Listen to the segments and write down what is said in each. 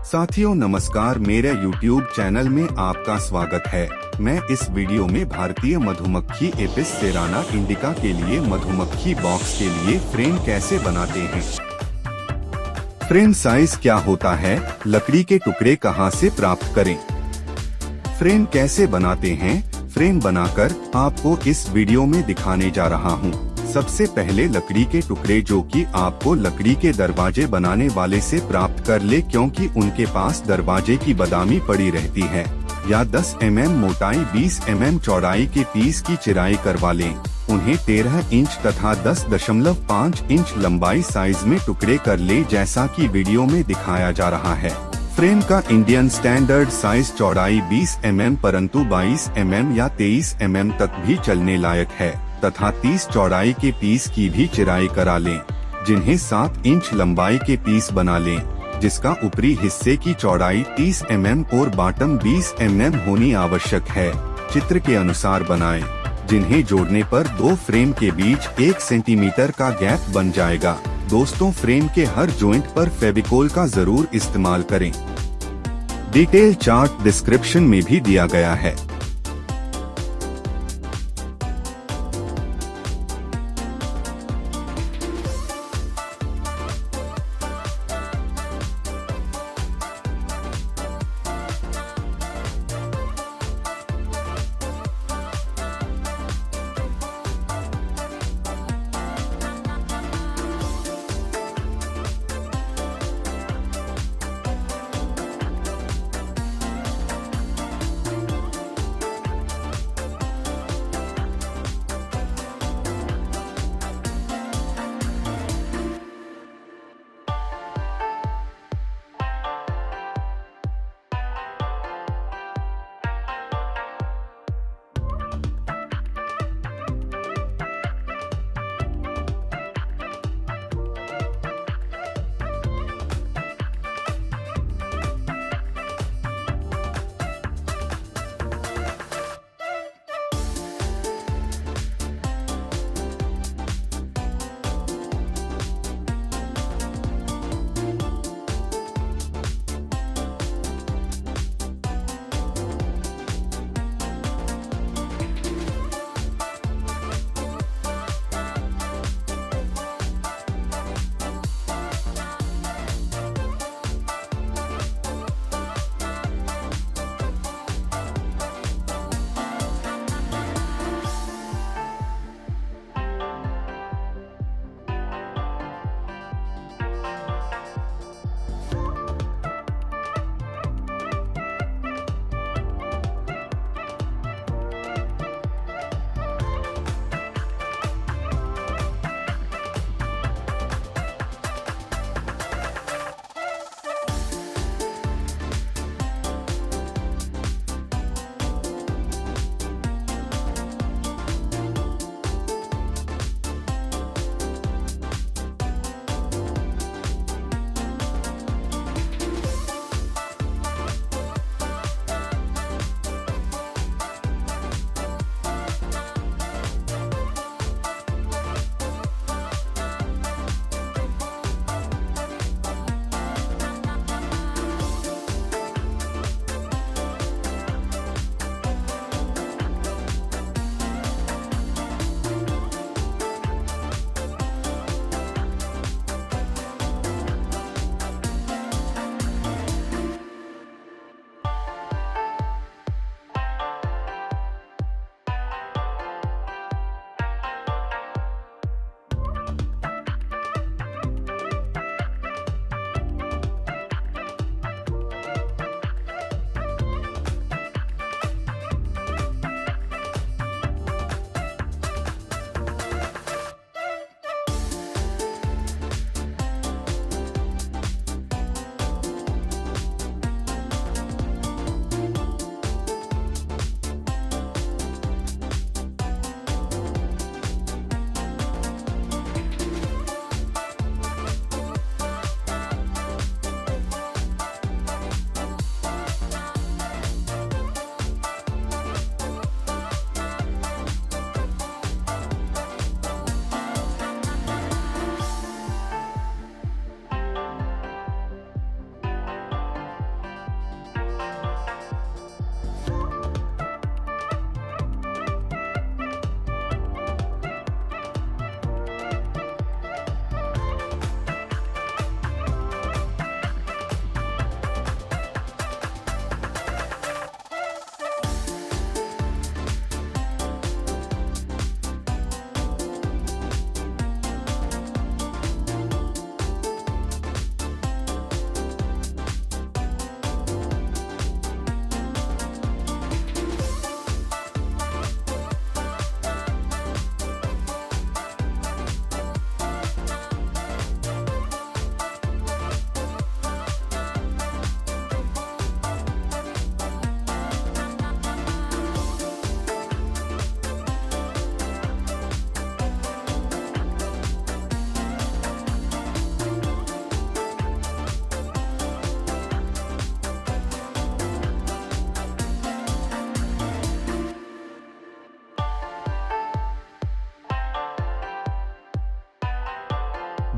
साथियों नमस्कार, मेरे YouTube चैनल में आपका स्वागत है। मैं इस वीडियो में भारतीय मधुमक्खी एपिस सेराना इंडिका के लिए मधुमक्खी बॉक्स के लिए फ्रेम कैसे बनाते हैं। फ्रेम साइज क्या होता है, लकड़ी के टुकड़े कहां से प्राप्त करें, फ्रेम कैसे बनाते हैं। फ्रेम बनाकर आपको इस वीडियो में दिखाने जा रहा हूं। सबसे पहले लकड़ी के टुकड़े जो कि आपको लकड़ी के दरवाजे बनाने वाले से प्राप्त कर ले, क्योंकि उनके पास दरवाजे की बदामी पड़ी रहती है। या 10 mm मोटाई 20 mm चौड़ाई के पीस की चिराई करवा लें। उन्हें 13 इंच तथा 10.5 इंच लंबाई साइज में टुकड़े कर ले, जैसा कि वीडियो में दिखाया जा रहा है। फ्रेम का इंडियन स्टैंडर्ड साइज चौड़ाई 20 mm परंतु 22 mm या 23 mm तक भी चलने लायक है, तथा 30 चौड़ाई के पीस की भी चिराई करा लें, जिन्हें 7 इंच लंबाई के पीस बना लें, जिसका ऊपरी हिस्से की चौड़ाई 30 mm और बॉटम 20 mm होनी आवश्यक है। चित्र के अनुसार बनाएं, जिन्हें जोड़ने पर दो फ्रेम के बीच 1 सेंटीमीटर का गैप बन जाएगा। दोस्तों, फ्रेम के हर जॉइंट पर फेविकोल का जरूर इस्तेमाल करें। डिटेल चार्ट डिस्क्रिप्शन में भी दिया गया है।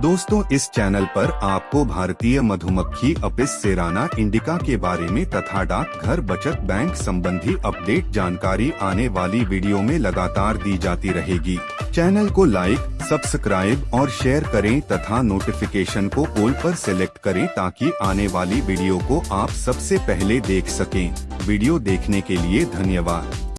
दोस्तों, इस चैनल पर आपको भारतीय मधुमक्खी अपिस सेराना इंडिका के बारे में तथा डाकघर बचत बैंक संबंधी अपडेट जानकारी आने वाली वीडियो में लगातार दी जाती रहेगी। चैनल को लाइक, सब्सक्राइब और शेयर करें तथा नोटिफिकेशन को ऑल पर सेलेक्ट करें ताकि आने वाली वीडियो को आप सबसे पहले देख सकें। वीडियो देखने के लिए धन्यवाद।